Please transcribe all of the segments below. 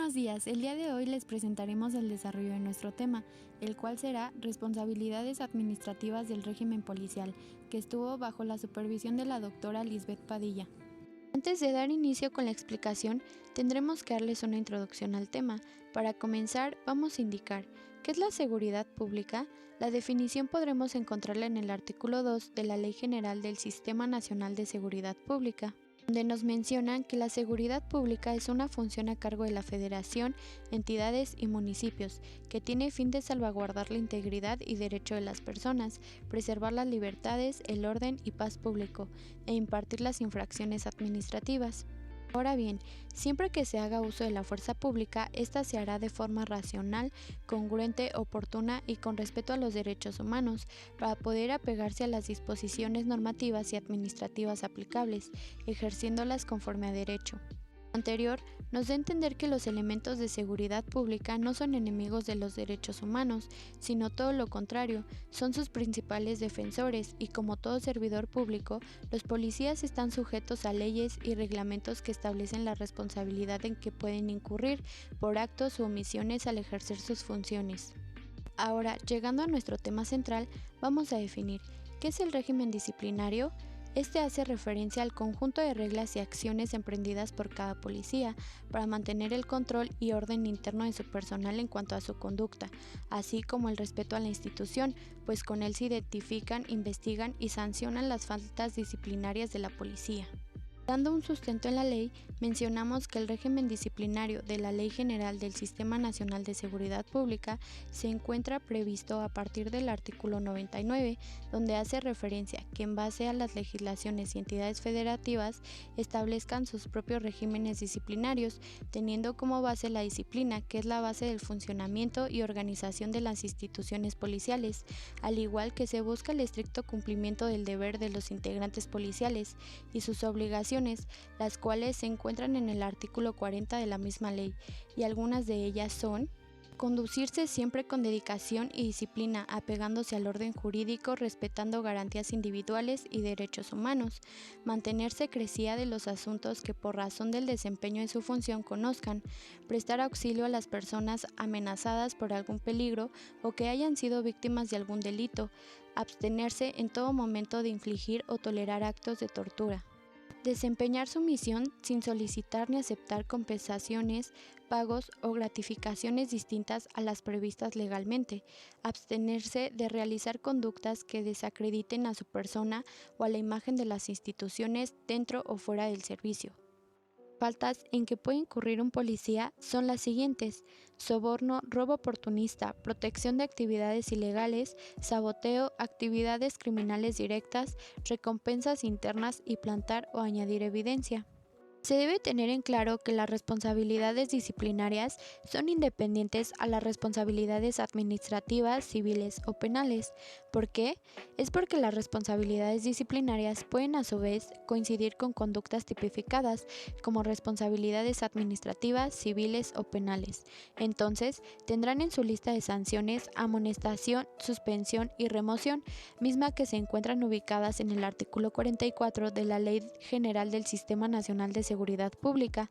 Buenos días, el día de hoy les presentaremos el desarrollo de nuestro tema, el cual será responsabilidades administrativas del régimen policial, que estuvo bajo la supervisión de la doctora Lisbeth Padilla. Antes de dar inicio con la explicación, tendremos que darles una introducción al tema. Para comenzar, vamos a indicar ¿qué es la seguridad pública? La definición podremos encontrarla en el artículo 2 de la Ley General del Sistema Nacional de Seguridad Pública, donde nos mencionan que la seguridad pública es una función a cargo de la Federación, entidades y municipios, que tiene fin de salvaguardar la integridad y derecho de las personas, preservar las libertades, el orden y paz público, e impartir las infracciones administrativas. Ahora bien, siempre que se haga uso de la fuerza pública, ésta se hará de forma racional, congruente, oportuna y con respeto a los derechos humanos, para poder apegarse a las disposiciones normativas y administrativas aplicables, ejerciéndolas conforme a derecho. Lo anterior nos da a entender que los elementos de seguridad pública no son enemigos de los derechos humanos, sino todo lo contrario, son sus principales defensores y como todo servidor público, los policías están sujetos a leyes y reglamentos que establecen la responsabilidad en que pueden incurrir por actos u omisiones al ejercer sus funciones. Ahora, llegando a nuestro tema central, vamos a definir ¿qué es el régimen disciplinario? Este hace referencia al conjunto de reglas y acciones emprendidas por cada policía para mantener el control y orden interno de su personal en cuanto a su conducta, así como el respeto a la institución, pues con él se identifican, investigan y sancionan las faltas disciplinarias de la policía. Dando un sustento en la ley, mencionamos que el régimen disciplinario de la Ley General del Sistema Nacional de Seguridad Pública se encuentra previsto a partir del artículo 99, donde hace referencia que en base a las legislaciones y entidades federativas establezcan sus propios regímenes disciplinarios, teniendo como base la disciplina, que es la base del funcionamiento y organización de las instituciones policiales, al igual que se busca el estricto cumplimiento del deber de los integrantes policiales y sus obligaciones, las cuales se encuentran en el artículo 40 de la misma ley, y algunas de ellas son: conducirse siempre con dedicación y disciplina, apegándose al orden jurídico, respetando garantías individuales y derechos humanos, mantener secrecía de los asuntos que por razón del desempeño de su función conozcan, prestar auxilio a las personas amenazadas por algún peligro o que hayan sido víctimas de algún delito, abstenerse en todo momento de infligir o tolerar actos de tortura. Desempeñar su misión sin solicitar ni aceptar compensaciones, pagos o gratificaciones distintas a las previstas legalmente. Abstenerse de realizar conductas que desacrediten a su persona o a la imagen de las instituciones dentro o fuera del servicio. Faltas en que puede incurrir un policía son las siguientes: soborno, robo oportunista, protección de actividades ilegales, saboteo, actividades criminales directas, recompensas internas y plantar o añadir evidencia. Se debe tener en claro que las responsabilidades disciplinarias son independientes a las responsabilidades administrativas, civiles o penales. ¿Por qué? Es porque las responsabilidades disciplinarias pueden a su vez coincidir con conductas tipificadas como responsabilidades administrativas, civiles o penales. Entonces, tendrán en su lista de sanciones amonestación, suspensión y remoción, misma que se encuentran ubicadas en el artículo 44 de la Ley General del Sistema Nacional de Seguridad Pública,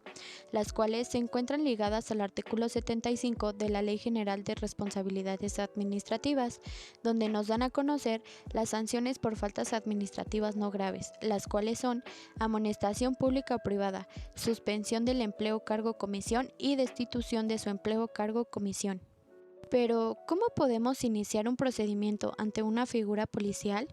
las cuales se encuentran ligadas al artículo 75 de la Ley General de Responsabilidades Administrativas, donde nos dan a conocer las sanciones por faltas administrativas no graves, las cuales son amonestación pública o privada, suspensión del empleo, cargo, comisión y destitución de su empleo, cargo, comisión. Pero, ¿cómo podemos iniciar un procedimiento ante una figura policial?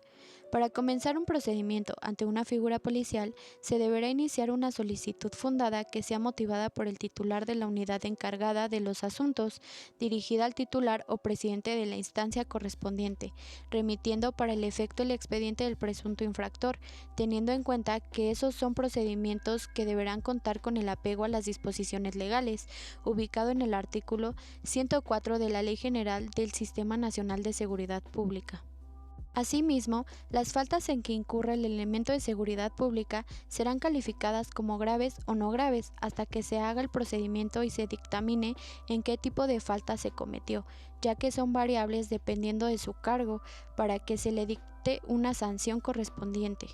Para comenzar un procedimiento ante una figura policial, se deberá iniciar una solicitud fundada que sea motivada por el titular de la unidad encargada de los asuntos, dirigida al titular o presidente de la instancia correspondiente, remitiendo para el efecto el expediente del presunto infractor, teniendo en cuenta que esos son procedimientos que deberán contar con el apego a las disposiciones legales, ubicado en el artículo 104 de la Ley General del Sistema Nacional de Seguridad Pública. Asimismo, las faltas en que incurra el elemento de seguridad pública serán calificadas como graves o no graves hasta que se haga el procedimiento y se dictamine en qué tipo de falta se cometió, ya que son variables dependiendo de su cargo para que se le dicte una sanción correspondiente.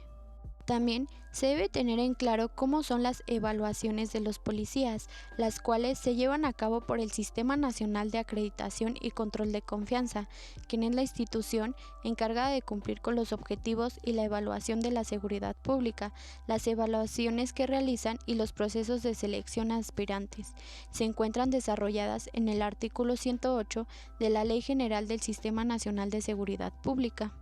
También se debe tener en claro cómo son las evaluaciones de los policías, las cuales se llevan a cabo por el Sistema Nacional de Acreditación y Control de Confianza, quien es la institución encargada de cumplir con los objetivos y la evaluación de la seguridad pública, las evaluaciones que realizan y los procesos de selección a aspirantes. Se encuentran desarrolladas en el artículo 108 de la Ley General del Sistema Nacional de Seguridad Pública,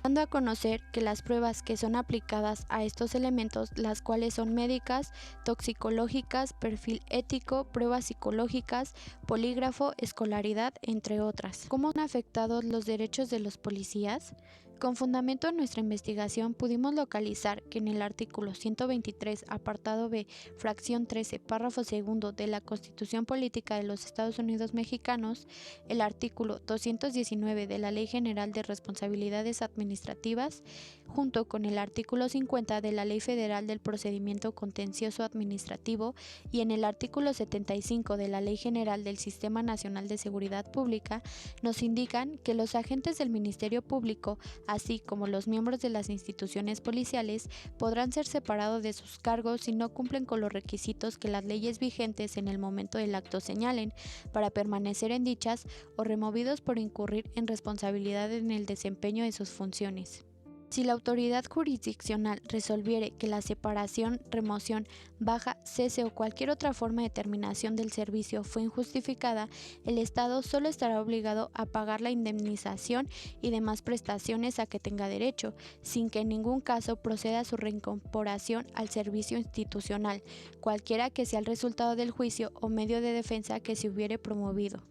dando a conocer que las pruebas que son aplicadas a estos elementos, las cuales son médicas, toxicológicas, perfil ético, pruebas psicológicas, polígrafo, escolaridad, entre otras. ¿Cómo han afectado los derechos de los policías? Con fundamento en nuestra investigación pudimos localizar que en el artículo 123, apartado B, fracción 13, párrafo segundo de la Constitución Política de los Estados Unidos Mexicanos, el artículo 219 de la Ley General de Responsabilidades Administrativas, junto con el artículo 50 de la Ley Federal del Procedimiento Contencioso Administrativo y en el artículo 75 de la Ley General del Sistema Nacional de Seguridad Pública, nos indican que los agentes del Ministerio Público, así como los miembros de las instituciones policiales, podrán ser separados de sus cargos si no cumplen con los requisitos que las leyes vigentes en el momento del acto señalen para permanecer en dichas o removidos por incurrir en responsabilidad en el desempeño de sus funciones. Si la autoridad jurisdiccional resolviere que la separación, remoción, baja, cese o cualquier otra forma de terminación del servicio fue injustificada, el Estado solo estará obligado a pagar la indemnización y demás prestaciones a que tenga derecho, sin que en ningún caso proceda su reincorporación al servicio institucional, cualquiera que sea el resultado del juicio o medio de defensa que se hubiere promovido.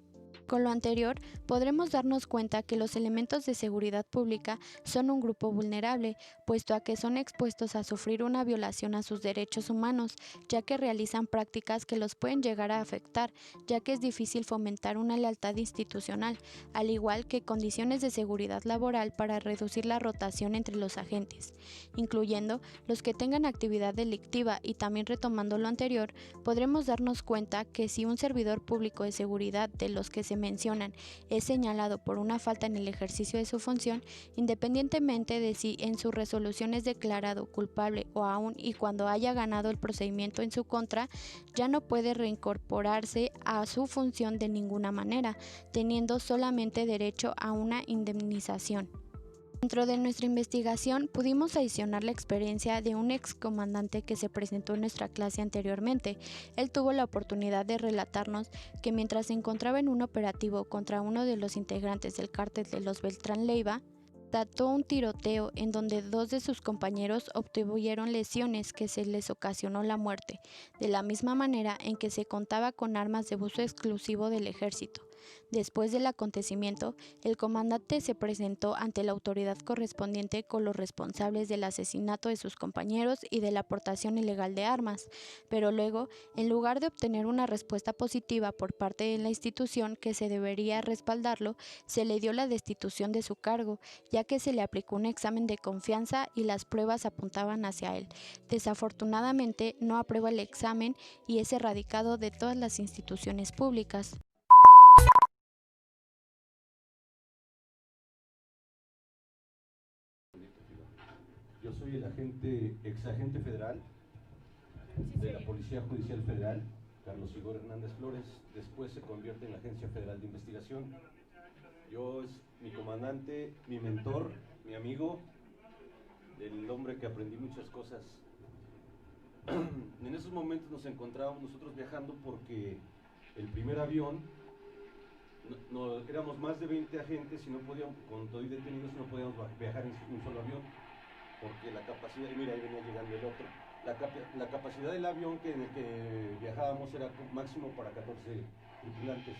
Con lo anterior, podremos darnos cuenta que los elementos de seguridad pública son un grupo vulnerable, puesto a que son expuestos a sufrir una violación a sus derechos humanos, ya que realizan prácticas que los pueden llegar a afectar, ya que es difícil fomentar una lealtad institucional, al igual que condiciones de seguridad laboral para reducir la rotación entre los agentes, incluyendo los que tengan actividad delictiva. Y también retomando lo anterior, podremos darnos cuenta que si un servidor público de seguridad de los que se mencionan es señalado por una falta en el ejercicio de su función, independientemente de si en su resolución es declarado culpable o aún y cuando haya ganado el procedimiento en su contra, ya no puede reincorporarse a su función de ninguna manera, teniendo solamente derecho a una indemnización. Dentro de nuestra investigación pudimos adicionar la experiencia de un excomandante que se presentó en nuestra clase anteriormente. Él tuvo la oportunidad de relatarnos que mientras se encontraba en un operativo contra uno de los integrantes del cártel de los Beltrán Leiva, trató un tiroteo en donde 2 de sus compañeros obtuvieron lesiones que se les ocasionó la muerte, de la misma manera en que se contaba con armas de uso exclusivo del ejército. Después del acontecimiento, el comandante se presentó ante la autoridad correspondiente con los responsables del asesinato de sus compañeros y de la aportación ilegal de armas, pero luego, en lugar de obtener una respuesta positiva por parte de la institución que se debería respaldarlo, se le dio la destitución de su cargo, ya que se le aplicó un examen de confianza y las pruebas apuntaban hacia él. Desafortunadamente, no aprueba el examen y es erradicado de todas las instituciones públicas. Yo soy el exagente federal de la Policía Judicial Federal, Carlos Igor Hernández Flores. Después se convierte en la Agencia Federal de Investigación. Yo es mi comandante, mi mentor, mi amigo, el hombre que aprendí muchas cosas. En esos momentos nos encontrábamos nosotros viajando porque el primer avión, éramos más de 20 agentes y no podíamos, con todo y detenidos, no podíamos viajar en un solo avión, porque la capacidad, y mira, ahí venía llegando el otro, la capacidad del avión en el que viajábamos era máximo para 14 tripulantes.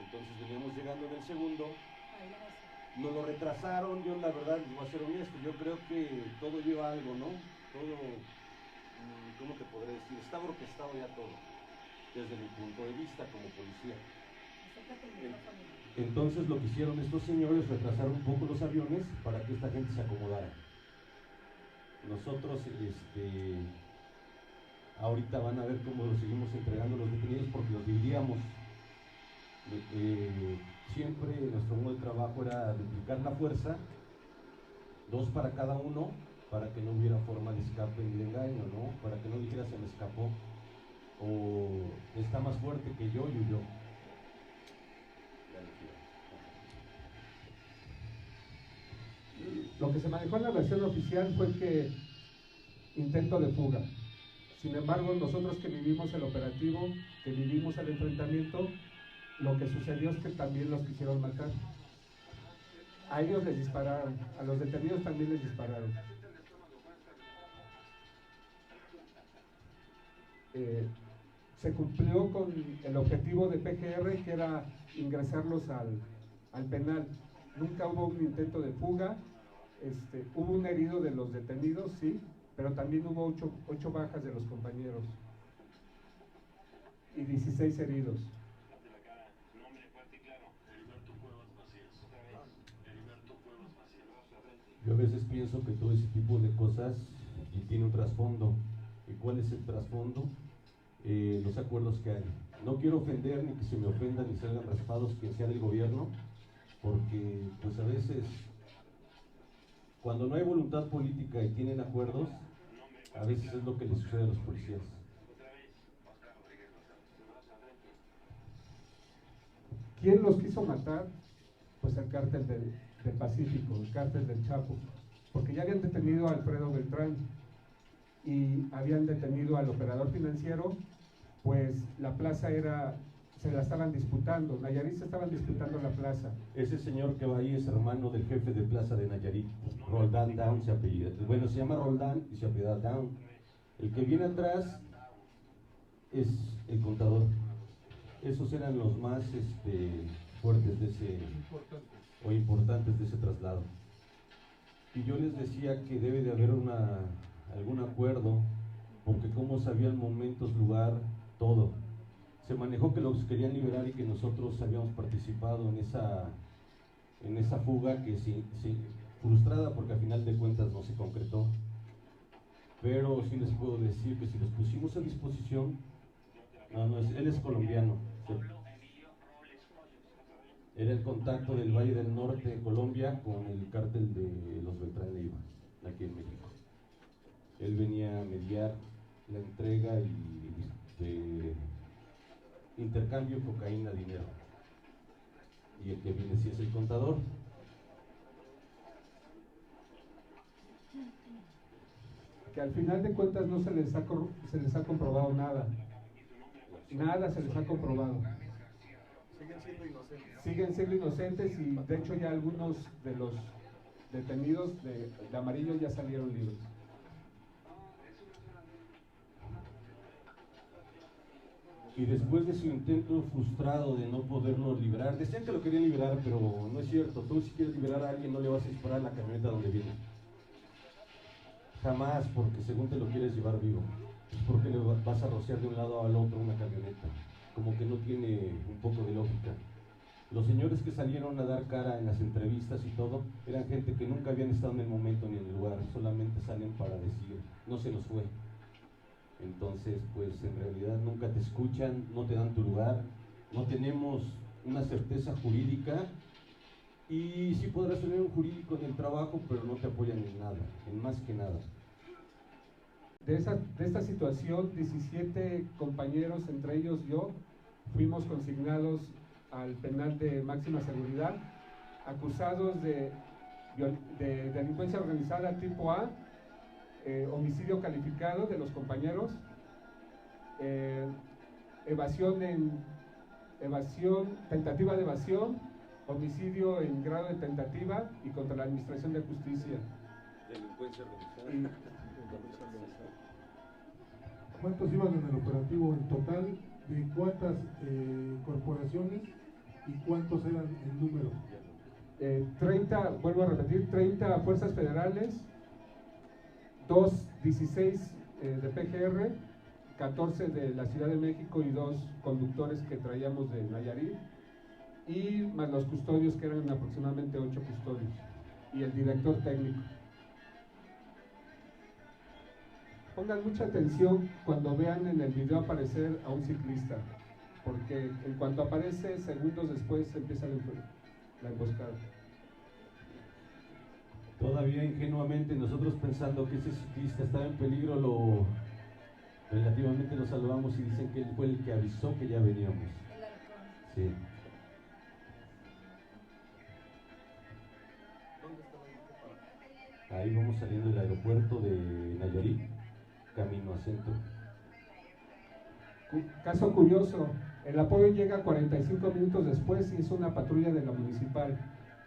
Entonces veníamos llegando en el segundo, nos lo retrasaron. Yo la verdad, voy a ser honesto, yo creo que todo lleva algo, ¿no? Todo, ¿cómo te podré decir? Está orquestado ya todo, desde mi punto de vista como policía. Entonces lo que hicieron estos señores, retrasaron un poco los aviones para que esta gente se acomodara. Nosotros, ahorita van a ver cómo los seguimos entregando los detenidos, porque los dividíamos. Siempre nuestro modo de trabajo era duplicar la fuerza, 2 para cada uno, para que no hubiera forma de escape ni de engaño, ¿no? Para que no dijera se me escapó, o está más fuerte que yo y huyó. Lo que se manejó en la versión oficial fue que intento de fuga. Sin embargo, nosotros que vivimos el operativo, que vivimos el enfrentamiento, lo que sucedió es que también los quisieron matar. A ellos les dispararon, a los detenidos también les dispararon. Se cumplió con el objetivo de PGR, que era ingresarlos al penal. Nunca hubo un intento de fuga. Hubo un herido de los detenidos, sí, pero también hubo 8 bajas de los compañeros y 16 heridos. Yo a veces pienso que todo ese tipo de cosas tiene un trasfondo. ¿Y cuál es el trasfondo? Los acuerdos que hay. No quiero ofender ni que se me ofendan ni salgan raspados quien sea del gobierno, porque pues a veces cuando no hay voluntad política y tienen acuerdos, a veces es lo que les sucede a los policías. ¿Quién los quiso matar? Pues el cártel del Pacífico, el cártel del Chapo, porque ya habían detenido a Alfredo Beltrán y habían detenido al operador financiero, pues la plaza se la estaban disputando, Nayarit se estaban disputando la plaza. Ese señor que va ahí es hermano del jefe de plaza de Nayarit, Roldán Down se apellida. Bueno, se llama Roldán y se apellida Down. El que viene atrás es el contador. Esos eran los más fuertes de o importantes de ese traslado. Y yo les decía que debe de haber algún acuerdo, porque como sabían momentos, lugar, todo. Se manejó que los querían liberar y que nosotros habíamos participado en esa fuga que sí, frustrada porque al final de cuentas no se concretó. Pero sí les puedo decir que si los pusimos a disposición, él es colombiano. Era el contacto del Valle del Norte de Colombia con el cártel de los Beltrán Leiva, aquí en México. Él venía a mediar la entrega y intercambio cocaína-dinero. Y el que viene sí es el contador. Que al final de cuentas no se les ha comprobado nada. Nada se les ha comprobado. Siguen siendo inocentes y de hecho ya algunos de los detenidos de amarillo ya salieron libres. Y después de su intento frustrado de no poderlo liberar, decían que lo querían liberar, pero no es cierto. Tú si quieres liberar a alguien no le vas a disparar a la camioneta donde viene. Jamás, porque según te lo quieres llevar vivo. Es porque le vas a rociar de un lado al otro una camioneta. Como que no tiene un poco de lógica. Los señores que salieron a dar cara en las entrevistas y todo, eran gente que nunca habían estado en el momento ni en el lugar, solamente salen para decir, no se nos fue. Entonces, pues en realidad nunca te escuchan, no te dan tu lugar, no tenemos una certeza jurídica y sí podrás tener un jurídico en el trabajo, pero no te apoyan en nada, en más que nada. De esta situación, 17 compañeros, entre ellos yo, fuimos consignados al penal de máxima seguridad, acusados de delincuencia organizada tipo A, homicidio calificado de los compañeros, tentativa de evasión, homicidio en grado de tentativa y contra la administración de justicia. Delincuencia organizada. ¿Cuántos iban en el operativo en total? ¿De cuántas corporaciones y cuántos eran el número? 30, vuelvo a repetir, 30 fuerzas federales, 16 de PGR, 14 de la Ciudad de México y 2 conductores que traíamos de Nayarit, y más los custodios, que eran aproximadamente 8 custodios, y el director técnico. Pongan mucha atención cuando vean en el video aparecer a un ciclista, porque en cuanto aparece, segundos después empieza la emboscada. Todavía ingenuamente nosotros pensando que ese ciclista estaba en peligro, relativamente lo salvamos y dicen que él fue el que avisó que ya veníamos. Sí. Ahí vamos saliendo del aeropuerto de Nayarit, camino a centro. Caso curioso, el apoyo llega 45 minutos después y es una patrulla de la municipal.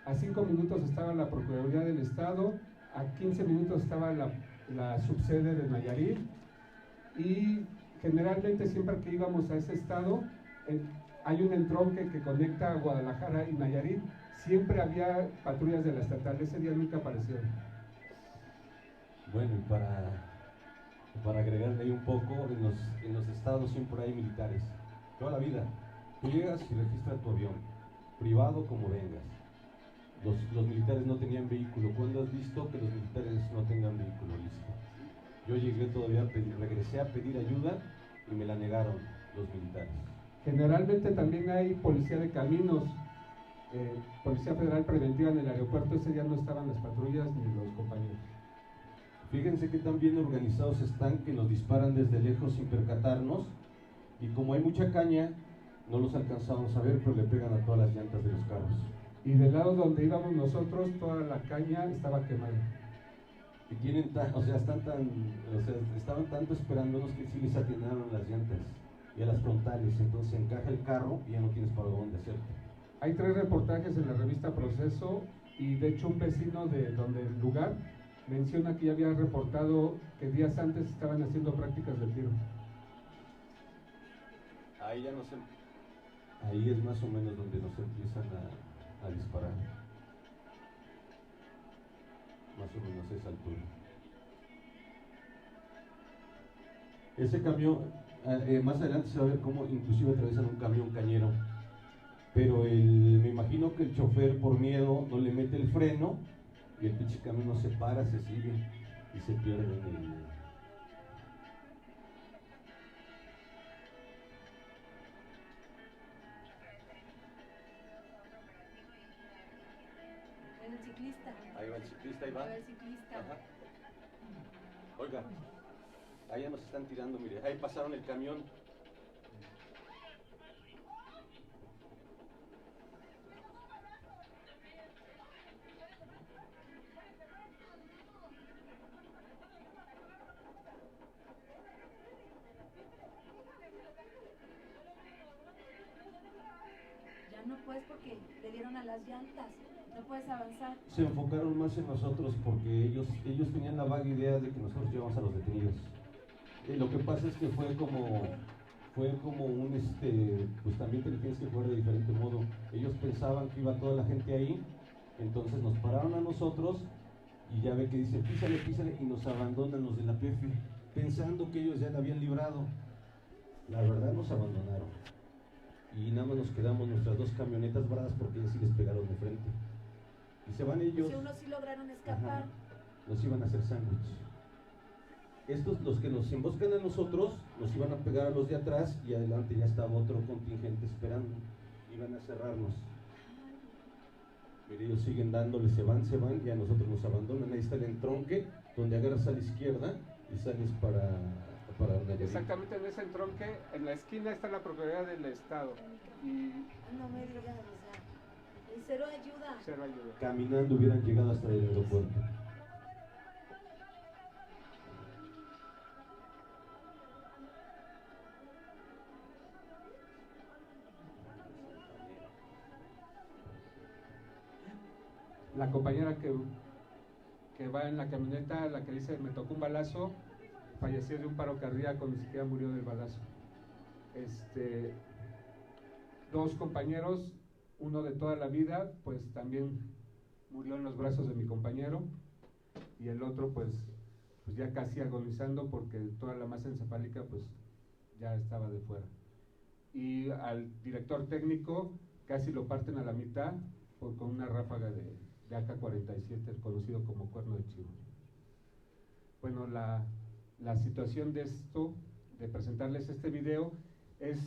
A 5 minutos estaba la Procuraduría del Estado, a 15 minutos estaba la subsede de Nayarit, y generalmente siempre que íbamos a ese estado, hay un entronque que conecta a Guadalajara y Nayarit, siempre había patrullas de la estatal, ese día nunca aparecieron. Bueno, y para agregarle ahí un poco, en los estados siempre hay militares, toda la vida. Tú llegas y registras tu avión, privado como vengas. Los militares no tenían vehículo. ¿Cuándo has visto que los militares no tengan vehículo listo? Yo llegué todavía, regresé a pedir ayuda y me la negaron los militares. Generalmente también hay policía de caminos, policía federal preventiva en el aeropuerto. Ese día no estaban las patrullas ni los compañeros. Fíjense que tan bien organizados están que nos disparan desde lejos sin percatarnos, y como hay mucha caña, no los alcanzamos a ver, pero le pegan a todas las llantas de los carros. Y del lado donde íbamos nosotros, toda la caña estaba quemada. Y tienen estaban tanto esperándonos que sí les atinaron las llantas y a las frontales, entonces encaja el carro y ya no tienes para dónde hacerte. Hay 3 reportajes en la revista Proceso, y de hecho un vecino de donde el lugar menciona que ya había reportado que días antes estaban haciendo prácticas de tiro. Ahí ya no sé, ahí es más o menos donde nos empiezan a disparar, más o menos a esa altura. Ese camión, más adelante se va a ver cómo inclusive atraviesan un camión cañero, pero me imagino que el chofer por miedo no le mete el freno y el pinche camión no se para, se sigue y se pierde en el... Ahí va el ciclista, ahí va. Ajá. Oiga, ahí ya nos están tirando, mire, ahí pasaron el camión. Ya no puedes porque le dieron a las llantas. No puedes avanzar. Se enfocaron más en nosotros porque ellos tenían la vaga idea de que nosotros llevamos a los detenidos. Lo que pasa es que fue como un pues también te tienes que jugar de diferente modo. Ellos pensaban que iba toda la gente ahí, entonces nos pararon a nosotros y ya ve que dice písale, písale, y nos abandonan los de la PF, pensando que ellos ya la habían librado. La verdad nos abandonaron y nada más nos quedamos nuestras 2 camionetas varadas porque ellos sí les pegaron de frente. Y se van ellos. Si unos sí lograron escapar. Ajá, nos iban a hacer sándwich. Estos, los que nos emboscan a nosotros, nos iban a pegar a los de atrás y adelante ya estaba otro contingente esperando. Iban a cerrarnos. Mire, ellos siguen dándole, se van y a nosotros nos abandonan. Ahí está el entronque donde agarras a la izquierda y sales para Nayarit. Exactamente en ese entronque, en la esquina está la Procuraduría del Estado. Y No me digas, cero ayuda. cero ayuda. Caminando hubieran llegado hasta el aeropuerto. La compañera que va en la camioneta, la que dice me tocó un balazo, falleció de un paro cardíaco, ni siquiera murió del balazo. 2 compañeros, uno de toda la vida, pues también murió en los brazos de mi compañero, y el otro pues ya casi agonizando porque toda la masa encefálica pues ya estaba de fuera. Y al director técnico casi lo parten a la mitad con una ráfaga de AK-47, el conocido como cuerno de chivo. Bueno, la situación de esto, de presentarles este video, es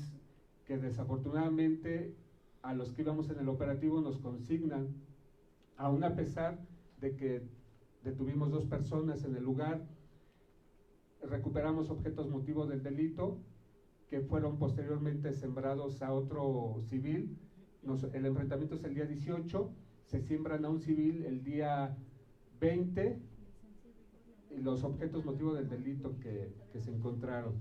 que desafortunadamente a los que íbamos en el operativo nos consignan, aún a pesar de que detuvimos 2 personas en el lugar, recuperamos objetos motivo del delito que fueron posteriormente sembrados a otro civil. El enfrentamiento es el día 18, se siembran a un civil el día 20 y los objetos motivo del delito que se encontraron.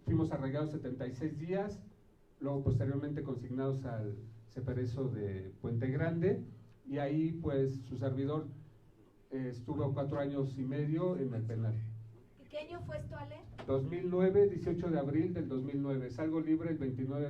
Fuimos arraigados 76 días, luego posteriormente consignados al Ceferezo de Puente Grande, y ahí pues su servidor estuvo 4 años y medio en el penal. ¿Qué año fue esto, Ale? 2009, 18 de abril del 2009. Salgo libre el 29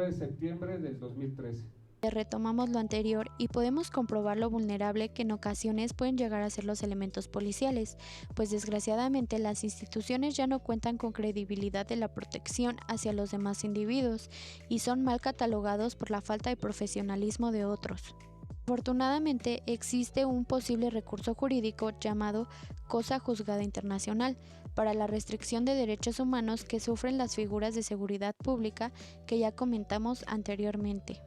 de septiembre del 2013. Retomamos lo anterior y podemos comprobar lo vulnerable que en ocasiones pueden llegar a ser los elementos policiales, pues desgraciadamente las instituciones ya no cuentan con credibilidad de la protección hacia los demás individuos y son mal catalogados por la falta de profesionalismo de otros. Afortunadamente existe un posible recurso jurídico llamado Cosa Juzgada Internacional para la restricción de derechos humanos que sufren las figuras de seguridad pública que ya comentamos anteriormente.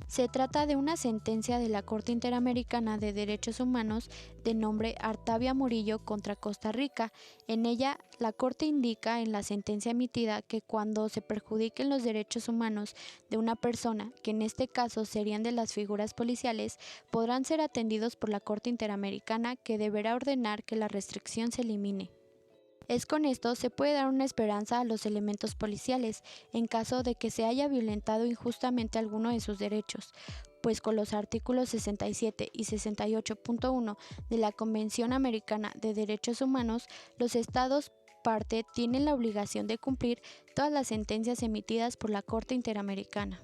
Se trata de una sentencia de la Corte Interamericana de Derechos Humanos de nombre Artavia Murillo contra Costa Rica. En ella, la Corte indica en la sentencia emitida que cuando se perjudiquen los derechos humanos de una persona, que en este caso serían de las figuras policiales, podrán ser atendidos por la Corte Interamericana, que deberá ordenar que la restricción se elimine. Con esto se puede dar una esperanza a los elementos policiales en caso de que se haya violentado injustamente alguno de sus derechos, pues con los artículos 67 y 68.1 de la Convención Americana de Derechos Humanos, los estados parte tienen la obligación de cumplir todas las sentencias emitidas por la Corte Interamericana.